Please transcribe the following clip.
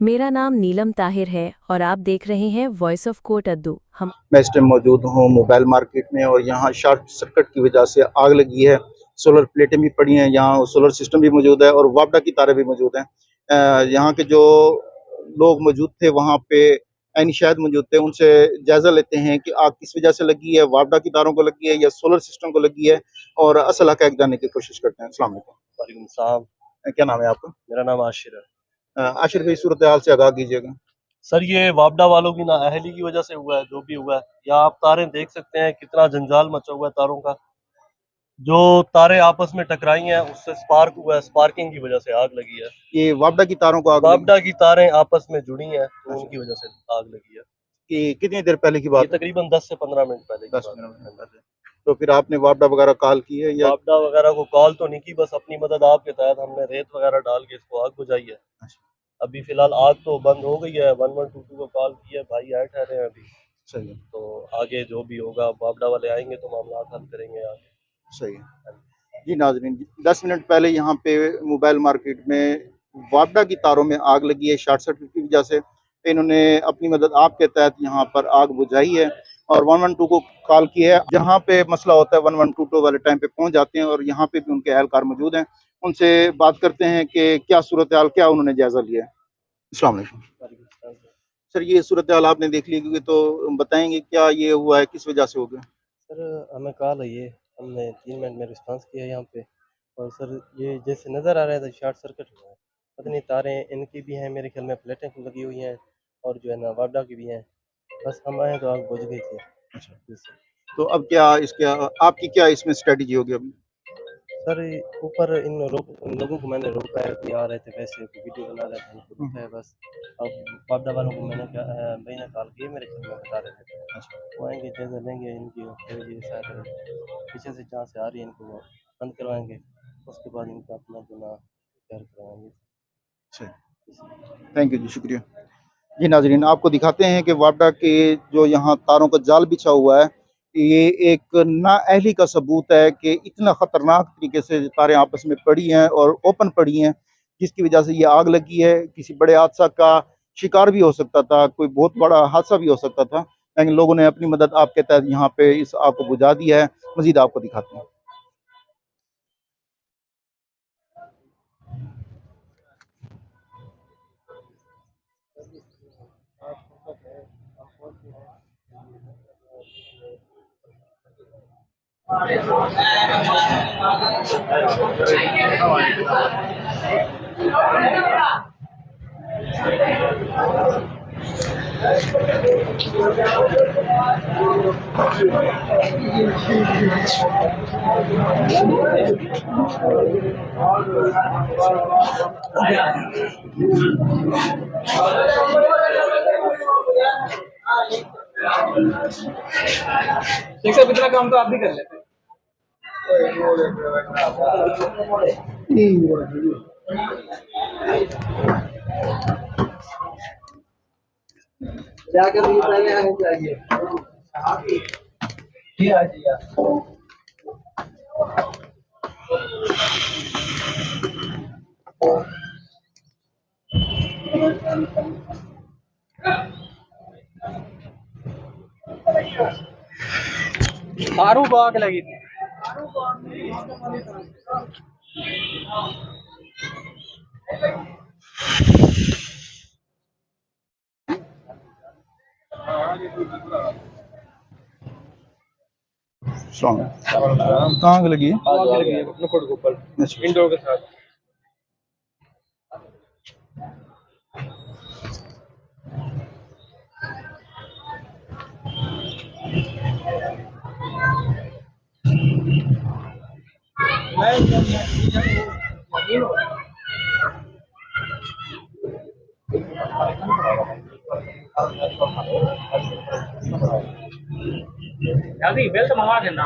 मेरा नाम नीलम ताहिर है और आप देख रहे हैं वॉइस ऑफ कोट अद्दू। मैं इस टाइम मौजूद हूँ मोबाइल मार्केट में और यहाँ शॉर्ट सर्किट की वजह से आग लगी है। सोलर प्लेटें भी पड़ी हैं, यहाँ सोलर सिस्टम भी मौजूद है और वापडा की तारें भी मौजूद हैं। यहाँ के जो लोग मौजूद थे वहाँ पे, यानी शायद मौजूद थे, उनसे जायज़ा लेते हैं कि आग किस वजह से लगी है, वापडा की तारों को लगी है या सोलर सिस्टम को लगी है, और असल हक़ाइक़ जानने की कोशिश करते हैं। अस्सलाम वालेकुम। वालेकुम सलाम। क्या नाम है आपका? मेरा नाम आशिर है। आशिर भाई, सूरत हाल से आगाह कीजिएगा। सर, ये वापडा वालों की नाअहली की वजह से हुआ है जो भी हुआ है। यहाँ आप तारें देख सकते हैं, कितना जंजाल मचा हुआ है तारों का। जो तारें आपस में टकराई हैं उससे स्पार्क हुआ है, स्पार्किंग की वजह से आग लगी है। ये वापडा की तारों को आग लगी? वापडा की तारें आपस में जुड़ी हैं तो उनकी वजह से आग लगी है। कि कितनी देर पहले की ये बात है? तकरीबन 10 से 15 मिनट पहले की 10 बात मिनट है। पहले। तो फिर आपने वापडा वगैरह कॉल की है या? वापडा वगैरह को कॉल तो नहीं की, बस अपनी मदद आपके तहत हमने रेत वगैरह डाल के इसको आग बुझाई है। अभी फिलहाल आग तो बंद हो गई है। 1122 को कॉल की है, भाई आए ठहरे हैं अभी। सही है। तो आगे जो भी होगा वापडा वाले आएंगे तो मामला हल करेंगे आगे। सही है जी। नाज़रीन, 10 मिनट पहले यहाँ पे मोबाइल मार्केट में वापडा की तारों में आग लगी है शॉर्ट सर्किट की वजह से। इन्होंने अपनी मदद आपके तहत यहाँ पर आग बुझाई है और 112 को कॉल की है। जहाँ पे मसला होता है 1122 वाले टाइम पे पहुँच जाते हैं और यहाँ पे भी उनके एहलकार मौजूद हैं। उनसे बात करते हैं कि क्या सूरत हाल, क्या उन्होंने जायज़ा लिया है। अस्सलाम वालेकुम। सर, ये सूरत हाल आपने देख ली होगी, तो बताएंगे क्या ये हुआ है, किस वजह से हो गया? सर, हमें कॉल है, ये हमने 3 मिनट में रिस्पांस किया यहाँ पे। और सर, ये जैसे नज़र आ रहा है तो शॉर्ट सर्किट हुआ है। पता नहीं तारें इनकी भी हैं, मेरे ख्याल में प्लेटें लगी हुई हैं और जो है ना वापडा की भी हैं। बस हम आए तो आग बुझ गई थी। अच्छा। जी सर। तो अब क्या इसके आपकी क्या इसमें स्ट्रेटजी होगी अभी? सर, ऊपर इन लोगों को मैंने रोका है कि आ रहे थे वैसे कोई वीडियो बना रहे थे, उनको रोका है बस। अब वापडा वालों को मैंने कॉल किए, मेरे ख्याल में बता रहे थे। अच्छा। वो आएंगे, जायजा लेंगे इनकी, फिर ये शायद पीछे से जहाँ से आ रही है इनको वो बंद करवाएंगे। उसके बाद इनका अपना जो ना तैयार करवाएंगे। थैंक यू जी, शुक्रिया जी। नाजरीन, आपको दिखाते हैं कि वापडा के जो यहाँ तारों का जाल बिछा हुआ है, ये एक नाअहली का सबूत है कि इतना ख़तरनाक तरीके से तारें आपस में पड़ी हैं और ओपन पड़ी हैं, जिसकी वजह से ये आग लगी है। किसी बड़े हादसा का शिकार भी हो सकता था, कोई बहुत बड़ा हादसा भी हो सकता था, लेकिन लोगों ने अपनी मदद आपके तहत यहाँ पे इस आग को बुझा दिया है। मज़ीद आपको दिखाते हैं। एक साहब, इतना काम तो आप भी कर लेते हैं। क्या कर रही है, पहले आने चाहिए। जी हाँ जी हाँ। तारों को आग लगी थी। कहाँ आग लगी है? आग लगी है नुक्कड़ के ऊपर, विंडो के साथ। बेल्ट मंगा देना।